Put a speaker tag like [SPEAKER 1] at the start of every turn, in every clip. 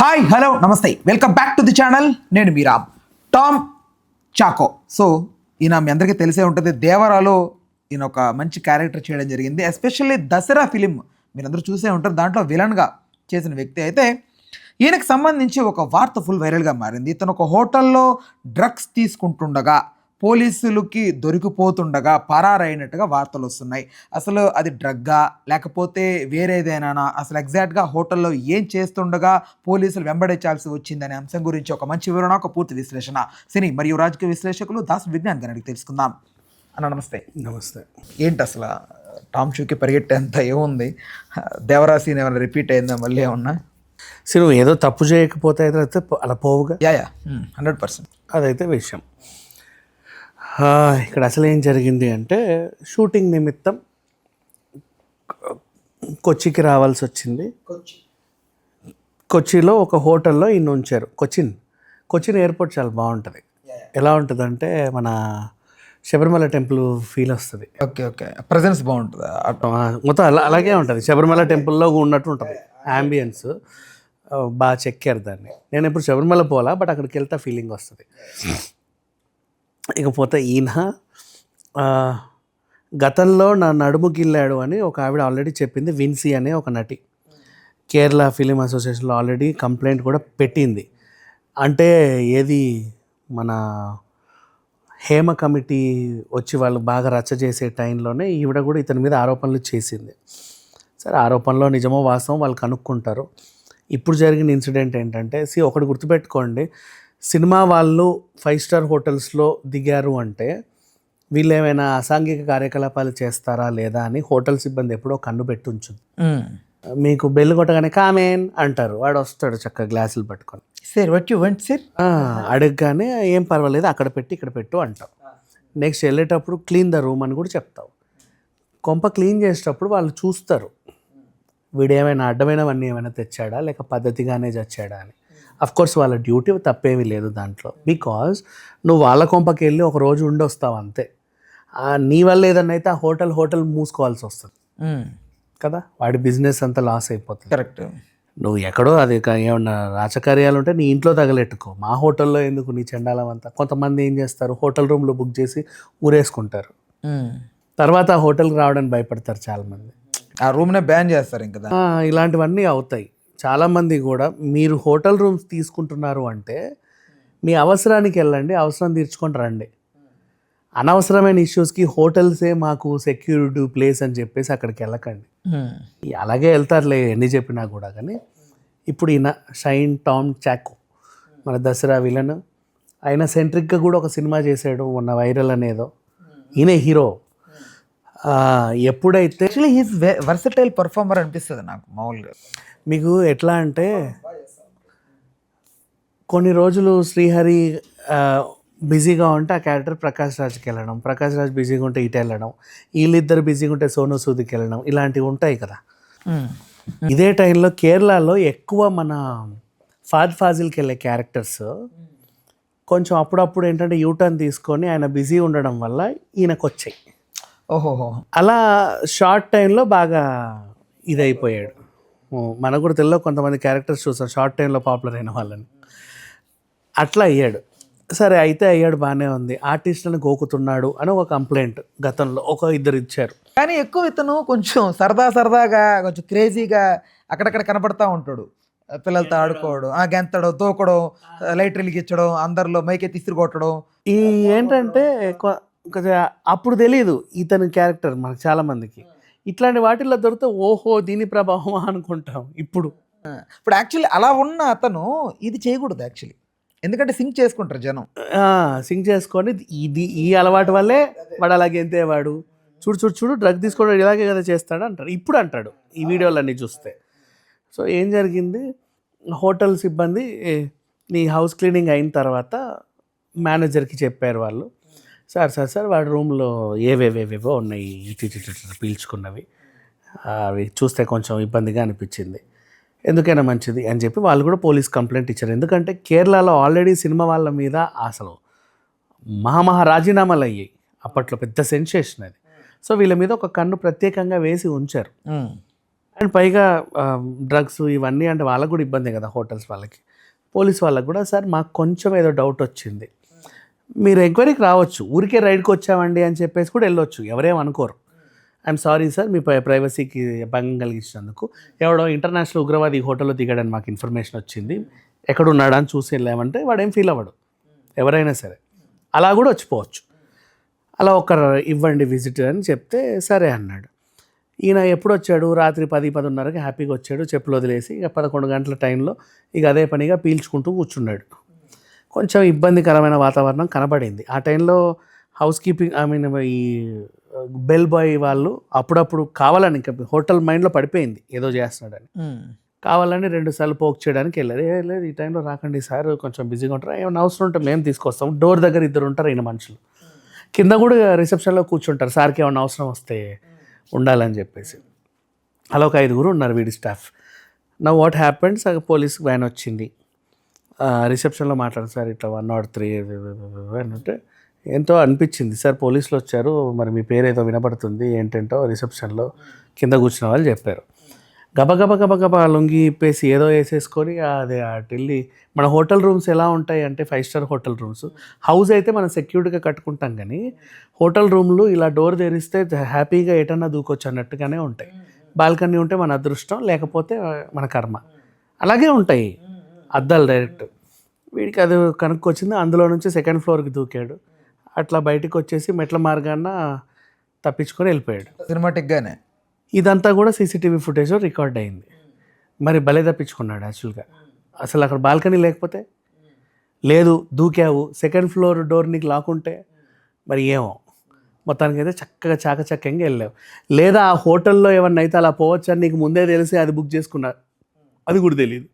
[SPEAKER 1] Hi hello నమస్తే welcome back to the channel. నేను మీ Ram Tom choco. So ఈయన మీ అందరికీ తెలిసే ఉంటుంది, దేవరాలో ఈయన ఒక మంచి క్యారెక్టర్ చేయడం జరిగింది. ఎస్పెషల్లీ దసరా ఫిలిం మీరందరూ చూసే ఉంటారు, దాంట్లో విలన్గా చేసిన వ్యక్తి. అయితే ఈయనకు సంబంధించి ఒక వార్త ఫుల్ వైరల్గా మారింది. ఇతను ఒక హోటల్లో డ్రగ్స్ తీసుకుంటుండగా పోలీసులకి దొరికిపోతుండగా పరారైనట్టుగా వార్తలు వస్తున్నాయి. అసలు అది డ్రగ్గా లేకపోతే వేరేదేనా, అసలు ఎగ్జాక్ట్గా హోటల్లో ఏం చేస్తుండగా పోలీసులు వెంబడించాల్సి వచ్చిందనే అంశం గురించి ఒక మంచి వివరణ, ఒక పూర్తి విశ్లేషణ సినీ మరియు రాజకీయ విశ్లేషకులు దాస్ విజ్ఞాన్ గారికి తెలుసుకుందాం. అన్న నమస్తే.
[SPEAKER 2] నమస్తే.
[SPEAKER 1] ఏంటి అసలు టామ్ షూకి పరిగెట్టేంత ఏముంది? దేవరా సీన్ ఏమైనా రిపీట్ అయిందా మళ్ళీ ఏమన్నా?
[SPEAKER 2] నువ్వు ఏదో తప్పు చేయకపోతే అయితే అలా పోవుగా.
[SPEAKER 1] యా 100%.
[SPEAKER 2] అదైతే విషయం. ఇక్కడ అసలు ఏం జరిగింది అంటే, షూటింగ్ నిమిత్తం కొచ్చికి రావాల్సి వచ్చింది. కొచ్చిలో ఒక హోటల్లో ఈయన ఉంచారు. కొచ్చిన్ ఎయిర్పోర్ట్ చాలా బాగుంటుంది. ఎలా ఉంటుందంటే మన శబరిమల టెంపుల్ ఫీల్ వస్తుంది.
[SPEAKER 1] ఓకే ఓకే, ప్రజెన్స్ బాగుంటుంది
[SPEAKER 2] మొత్తం అలాగే ఉంటుంది. శబరిమల టెంపుల్లో ఉన్నట్టు ఉంటుంది యాంబియన్స్. బాగా చెక్కారు దాన్ని. నేను ఇప్పుడు శబరిమల పోలా, బట్ అక్కడికి వెళ్తే ఫీలింగ్ వస్తుంది. ఇకపోతే ఈయన గతంలో నా నడుము గిల్లాడు అని ఒక ఆవిడ ఆల్రెడీ చెప్పింది. విన్సీ అనే ఒక నటి కేరళ ఫిలిం అసోసియేషన్లో ఆల్రెడీ కంప్లైంట్ కూడా పెట్టింది. అంటే ఏది మన హేమ కమిటీ వచ్చి వాళ్ళు బాగా రచ్చ చేసే టైంలోనే ఈవిడ కూడా ఇతని మీద ఆరోపణలు చేసింది. సరే, ఆరోపణలో నిజమో వాస్తవం వాళ్ళు కనుక్కుంటారు. ఇప్పుడు జరిగిన ఇన్సిడెంట్ ఏంటంటే, ఒకటి గుర్తుపెట్టుకోండి, సినిమా వాళ్ళు 5 స్టార్ హోటల్స్లో దిగారు అంటే వీళ్ళు ఏమైనా అసాంఘిక కార్యకలాపాలు చేస్తారా లేదా అని హోటల్ సిబ్బంది ఎప్పుడో కన్ను పెట్టి ఉంచుంది. మీకు బెల్లు కొట్టగానే కామేన్ అంటారు, వాడు వస్తాడు చక్కగా గ్లాసులు పట్టుకొని.
[SPEAKER 1] Sir what you want sir
[SPEAKER 2] అడగగానే ఏం పర్వాలేదు అక్కడ పెట్టి ఇక్కడ పెట్టు అంటావు. నెక్స్ట్ వెళ్ళేటప్పుడు క్లీన్ ద రూమ్ అని కూడా చెప్తావు. కొంప క్లీన్ చేసేటప్పుడు వాళ్ళు చూస్తారు వీడు ఏమైనా అడ్డమైనవన్నీ ఏమైనా తెచ్చాడా లేక పద్ధతిగానే చచ్చాడా అని. అఫ్కోర్స్ వాళ్ళ డ్యూటీ తప్పేమీ లేదు దాంట్లో, బికాజ్ నువ్వు వాళ్ళ కొంపకి వెళ్ళి ఒక రోజు ఉండి వస్తావు అంతే. నీ వల్ల ఏదన్నా అయితే ఆ హోటల్ మూసుకోవాల్సి వస్తుంది కదా, వాడి బిజినెస్ అంతా లాస్ అయిపోతుంది.
[SPEAKER 1] కరెక్ట్.
[SPEAKER 2] నువ్వు ఎక్కడో అది ఏమన్నా రాజకార్యాలు ఉంటే నీ ఇంట్లో తగలెట్టుకో, మా హోటల్లో ఎందుకు నీ చెండాలం అంతా. కొంతమంది ఏం చేస్తారు, హోటల్ రూమ్లో బుక్ చేసి ఊరేసుకుంటారు, తర్వాత ఆ హోటల్కి రావడానికి భయపడతారు చాలామంది.
[SPEAKER 1] ఆ రూమ్నే బ్యాన్ చేస్తారు ఇంకా.
[SPEAKER 2] ఇలాంటివన్నీ అవుతాయి. చాలామంది కూడా మీరు హోటల్ రూమ్స్ తీసుకుంటున్నారు అంటే మీ అవసరానికి వెళ్ళండి, అవసరం తీర్చుకొని రండి. అనవసరమైన ఇష్యూస్కి హోటల్సే మాకు సెక్యూరిటీ ప్లేస్ అని చెప్పేసి అక్కడికి వెళ్ళకండి. అలాగే వెళ్తారులే ఎన్ని చెప్పినా కూడా. కానీ ఇప్పుడు ఈయన షైన్ టామ్ చాకో మన దసరా విలన్, ఆయన సెంట్రిక్గా కూడా ఒక సినిమా చేశాడు మొన్న, వైరల్ అనేదో. ఈయన హీరో. ఎప్పుడైతే
[SPEAKER 1] యాక్చువల్లీ హీస్ వర్సటైల్ పర్ఫార్మర్ అనిపిస్తుంది నాకు మామూలుగా.
[SPEAKER 2] మీకు ఎట్లా అంటే, కొన్ని రోజులు శ్రీహరి బిజీగా ఉంటే ఆ క్యారెక్టర్ ప్రకాష్ రాజ్కి వెళ్ళడం, ప్రకాష్ రాజ్ బిజీగా ఉంటే ఇటు వెళ్ళడం, వీళ్ళిద్దరు బిజీగా ఉంటే సోను సూద్కి వెళ్ళడం, ఇలాంటివి ఉంటాయి కదా. ఇదే టైంలో కేరళలో ఎక్కువ మన ఫాద్ ఫాజిల్కి వెళ్ళే క్యారెక్టర్స్ కొంచెం అప్పుడప్పుడు ఏంటంటే యూటర్న్ తీసుకొని ఆయన బిజీ ఉండడం వల్ల ఈయనకు వచ్చాయి.
[SPEAKER 1] ఓహోహో,
[SPEAKER 2] అలా షార్ట్ టైంలో బాగా ఇదైపోయాడు. మనకు కూడా తెలియదు, కొంతమంది క్యారెక్టర్స్ చూసాం షార్ట్ టైంలో పాపులర్ అయిన వాళ్ళని. అట్లా అయ్యాడు. సరే అయితే అయ్యాడు, బాగానే ఉంది. ఆర్టిస్టులను గోకుతున్నాడు అని ఒక కంప్లైంట్ గతంలో ఒక ఇద్దరు ఇచ్చారు.
[SPEAKER 1] కానీ ఎక్కువ ఇతను కొంచెం సరదాగా కొంచెం క్రేజీగా అక్కడక్కడ కనపడతా ఉంటాడు. పిల్లలతో ఆడుకోవడం, గెంతడం, తోకడం, లైట్ వెలిగించడం, అందరిలో మైకే తిసిరి కొట్టడం.
[SPEAKER 2] ఈ ఏంటంటే అప్పుడు తెలియదు ఇతని క్యారెక్టర్ మనకు చాలామందికి. ఇట్లాంటి వాటిల్లో దొరికితే ఓహో దీని ప్రభావం అనుకుంటాం. ఇప్పుడు
[SPEAKER 1] యాక్చువల్లీ అలా ఉన్న అతను ఇది చేయకూడదు యాక్చువల్లీ, ఎందుకంటే సింక్ చేసుకుంటారు జనం.
[SPEAKER 2] సింక్ చేసుకొని ఈ అలవాటు వల్లే వాడు అలాగే ఎంతేవాడు, చూడు డ్రగ్ తీసుకోవడం ఇలాగే కదా చేస్తాడు అంటాడు. ఇప్పుడు అంటాడు ఈ వీడియోలన్నీ చూస్తే. సో ఏం జరిగింది, హోటల్ సిబ్బంది నీ హౌస్ క్లీనింగ్ అయిన తర్వాత మేనేజర్కి చెప్పారు వాళ్ళు, సార్ వాడి రూమ్లో ఏవేవేవేవో ఉన్నాయి ఇటు పీల్చుకున్నవి, అవి చూస్తే కొంచెం ఇబ్బందిగా అనిపించింది, ఎందుకైనా మంచిది అని చెప్పి వాళ్ళు కూడా పోలీస్ కంప్లైంట్ ఇచ్చారు. ఎందుకంటే కేరళలో ఆల్రెడీ సినిమా వాళ్ళ మీద అసలు రాజీనామాలు అయ్యాయి అప్పట్లో, పెద్ద సెన్సేషన్ అది. సో వీళ్ళ మీద ఒక కన్ను ప్రత్యేకంగా వేసి ఉంచారు. అండ్ పైగా డ్రగ్స్ ఇవన్నీ అంటే వాళ్ళకు కూడా ఇబ్బందే కదా హోటల్స్ వాళ్ళకి. పోలీస్ వాళ్ళకి కూడా సార్ మాకు కొంచెం ఏదో డౌట్ వచ్చింది, మీరు ఎంక్వైరీకి రావచ్చు, ఊరికే రైడ్కి వచ్చామండి అని చెప్పేసి కూడా వెళ్ళొచ్చు, ఎవరేం అనుకోరు. ఐఎమ్ సారీ సార్ మీ ప్రైవసీకి భంగం కలిగించినందుకు, ఎవడో ఇంటర్నేషనల్ ఉగ్రవాది హోటల్లో దిగాడని మాకు ఇన్ఫర్మేషన్ వచ్చింది, ఎక్కడున్నాడా అని చూసి వెళ్ళామంటే వాడేం ఫీల్ అవ్వడు, ఎవరైనా సరే అలా కూడా వచ్చిపోవచ్చు. అలా ఒకరు ఇవ్వండి విజిట్ అని చెప్తే సరే అన్నాడు. ఈయన ఎప్పుడు వచ్చాడు, రాత్రి 10-10:30కి హ్యాపీగా వచ్చాడు, చెప్పులు వదిలేసి ఇక 11 గంటల టైంలో ఇక అదే పనిగా పీల్చుకుంటూ కూర్చున్నాడు. కొంచెం ఇబ్బందికరమైన వాతావరణం కనబడింది ఆ టైంలో. హౌస్ కీపింగ్ ఈ బెల్ బాయ్ వాళ్ళు అప్పుడప్పుడు కావాలని, ఇంకా హోటల్ మైండ్లో పడిపోయింది ఏదో చేస్తున్నాడని, కావాలని 2 సార్లు పోక్ చేయడానికి వెళ్ళారు. లేదు ఈ టైంలో రాకండి సార్, కొంచెం బిజీగా ఉంటారు, ఏమైనా అవసరం ఉంటే మేము తీసుకొస్తాం. డోర్ దగ్గర 2 ఉంటారు ఈయన మనుషులు, కింద కూడా రిసెప్షన్లో కూర్చుంటారు, సార్కి ఏమైనా అవసరం వస్తే ఉండాలని చెప్పేసి. అలా ఒక 5 ఉన్నారు వీడి స్టాఫ్. నా వాట్ హ్యాపెండ్స్, పోలీస్ వ్యాన్ వచ్చింది, రిసెప్షన్లో మాట్లాడు సార్ ఇట్లా 103 అంటే ఎంతో అనిపించింది, సార్ పోలీసులు వచ్చారు, మరి మీ పేరు ఏదో వినపడుతుంది ఏంటంటో రిసెప్షన్లో కింద కూర్చున్న వాళ్ళు చెప్పారు. గబగబా లొంగి ఇప్పేసి ఏదో వేసేసుకొని అదే అటెళ్ళి, మన హోటల్ రూమ్స్ ఎలా ఉంటాయి అంటే 5 స్టార్ హోటల్ రూమ్స్, హౌస్ అయితే మనం సెక్యూర్డ్గా కట్టుకుంటాం కానీ హోటల్ రూమ్లు ఇలా డోర్ తెరిస్తే హ్యాపీగా ఎటన్నా దూకొచ్చు అన్నట్టుగానే ఉంటాయి. బాల్కనీ ఉంటే మన అదృష్టం, లేకపోతే మన కర్మ, అలాగే ఉంటాయి అద్దాలు డైరెక్ట్. వీడికి అది కనుక్కొచ్చింది, అందులో నుంచి 2nd ఫ్లోర్కి దూకాడు, అట్లా బయటకు వచ్చేసి మెట్ల మార్గాన తప్పించుకొని వెళ్ళిపోయాడు
[SPEAKER 1] సినిమాటిక్గానే.
[SPEAKER 2] ఇదంతా కూడా సీసీటీవీ ఫుటేజ్లో రికార్డ్ అయింది. మరి భలే తప్పించుకున్నాడు యాక్చువల్గా. అసలు అక్కడ బాల్కనీ లేకపోతే, లేదు దూకావు 2nd ఫ్లోర్ డోర్ నీకు లాక్కుంటే మరి ఏమో, మొత్తానికి అయితే చక్కగా చాకచక్యంగా వెళ్ళావు. లేదా ఆ హోటల్లో ఏమన్నా అయితే అలా పోవచ్చు అని నీకు ముందే తెలిసి అది బుక్ చేసుకున్నా, అది కూడా తెలియదు,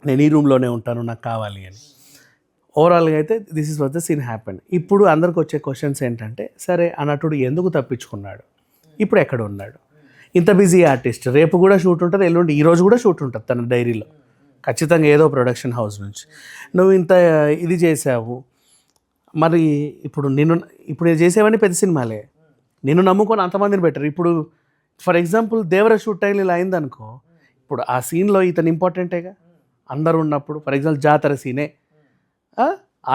[SPEAKER 2] నేను ఈ రూమ్లోనే ఉంటాను నాకు కావాలి అని. ఓవరాల్గా అయితే this is what the scene happened. ఇప్పుడు అందరికి వచ్చే క్వశ్చన్స్ ఏంటంటే, సరే ఆ నటుడు ఎందుకు తప్పించుకున్నాడు, ఇప్పుడు ఎక్కడ ఉన్నాడు, ఇంత బిజీ ఆర్టిస్ట్, రేపు కూడా షూట్ ఉంటుంది, ఎల్లుండి ఈరోజు కూడా షూట్ ఉంటుంది తన డైరీలో ఖచ్చితంగా ఏదో ప్రొడక్షన్ హౌస్ నుంచి. నువ్వు ఇంత ఇది చేసావు, మరి ఇప్పుడు నేను చేసేవన్నీ పెద్ద సినిమాలే, నిన్ను నమ్ముకొని అంతమందిని పెట్టారు. ఇప్పుడు for example Devara shoot time ఇలా అయిందనుకో, ఇప్పుడు ఆ సీన్లో ఇతను ఇంపార్టెంటేగా, అందరూ ఉన్నప్పుడు. ఫర్ ఎగ్జాంపుల్ జాతర సీనే,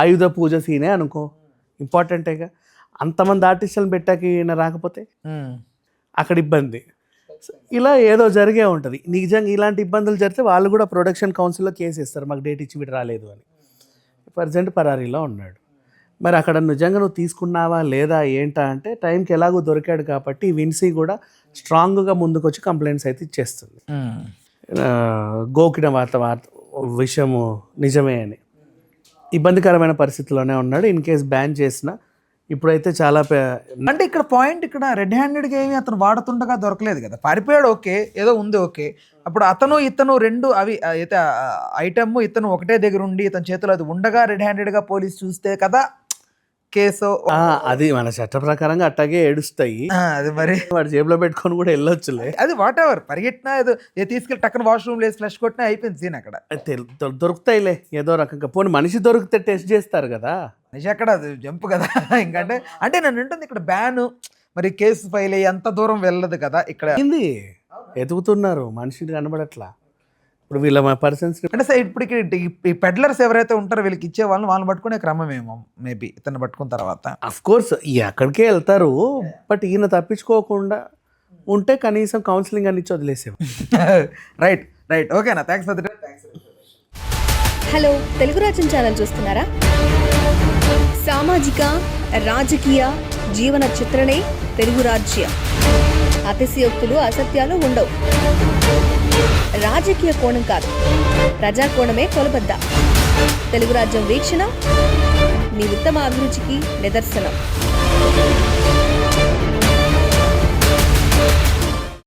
[SPEAKER 2] ఆయుధ పూజ సీనే అనుకో, ఇంపార్టెంటేగా. అంతమంది ఆర్టిస్టులను పెట్టాక ఈయన రాకపోతే అక్కడ ఇబ్బంది. ఇలా ఏదో జరిగే ఉంటుంది. నిజంగా ఇలాంటి ఇబ్బందులు జరిగితే వాళ్ళు కూడా ప్రొడక్షన్ కౌన్సిల్లో కేసు ఇస్తారు, మాకు డేట్ ఇచ్చి వీడు రాలేదు అని. ప్రజెంట్ పరారీలో ఉన్నాడు. మరి అక్కడ నిజంగా నువ్వు తీసుకున్నావా లేదా ఏంటా అంటే, టైంకి ఎలాగో దొరికాడు కాబట్టి విన్సీ కూడా స్ట్రాంగ్గా ముందుకు వచ్చి కంప్లైంట్స్ అయితే ఇచ్చేస్తుంది. గోకిన విషయము నిజమే అని. ఇబ్బందికరమైన పరిస్థితిలోనే ఉన్నాడు. ఇన్ కేస్ బ్యాన్ చేసిన ఇప్పుడైతే చాలా
[SPEAKER 1] అంటే ఇక్కడ పాయింట్, ఇక్కడ రెడ్ హ్యాండెడ్గా ఏమి అతను వాడుతుండగా దొరకలేదు కదా, పారిపోయాడు ఓకే, ఏదో ఉంది ఓకే. అప్పుడు అతను ఇతను 2 అవి అయితే ఐటమ్ ఇతను ఒకటే దగ్గర ఉండి ఇతని చేతిలో అది ఉండగా రెడ్ హ్యాండెడ్గా పోలీస్ చూస్తే కదా కేసు.
[SPEAKER 2] అది మన చట్ట ప్రకారంగా అట్టాగే ఏడుస్తాయి.
[SPEAKER 1] అది మరి
[SPEAKER 2] వాడు జేబులో పెట్టుకొని కూడా వెళ్ళొచ్చులే.
[SPEAKER 1] అది వాట్ ఎవర్, పరిగెట్టినా ఏదో తీసుకెళ్ళి టక్కన వాష్రూమ్ లేసి ఫ్లష్ కొట్టినా అయిపోయింది సీన్. అక్కడ
[SPEAKER 2] దొరుకుతాయిలే ఏదో రకంగా. పోనీ మనిషి దొరికితే టెస్ట్ చేస్తారు కదా,
[SPEAKER 1] మనిషి అక్కడ జంప్ కదా. ఇంకంటే అంటే నన్ను ఉంటుంది ఇక్కడ బ్యాన్, మరి కేసు ఫైల్ అయ్యి అంత దూరం వెళ్ళదు కదా. ఇక్కడ
[SPEAKER 2] ఏంది ఎదుగుతున్నారు, మనిషిని కనబడట్లా. ఇప్పుడు వీళ్ళ పర్సన్స్
[SPEAKER 1] అంటే సార్ ఇప్పుడు ఈ పెడ్లర్స్ ఎవరైతే ఉంటారో వీళ్ళకి ఇచ్చే వాళ్ళని పట్టుకునే క్రమం ఏమో మేబీ ఇతను పట్టుకున్న తర్వాత.
[SPEAKER 2] అఫ్ కోర్స్ అక్కడికే వెళ్తారు, బట్ ఈయన తప్పించుకోకుండా ఉంటే కనీసం కౌన్సిలింగ్ అని ఇచ్చి వదిలేసాం.
[SPEAKER 1] రైట్ రైట్ ఓకేనా, thanks for the.
[SPEAKER 3] Hello, Telugu రాజ్యం ఛానల్ చూస్తున్నారా? సామాజిక రాజకీయ జీవన చిత్రణే తెలుగు రాజ్యం. అతిశయోక్తులు అసత్యాలు ఉండవు. రాజకీయ కోణం కాదు, ప్రజా కోణమే కొలబద్ద. తెలుగు రాజ్యం వీక్షణ మీ ఉత్తమ అభిరుచికి నిదర్శనం.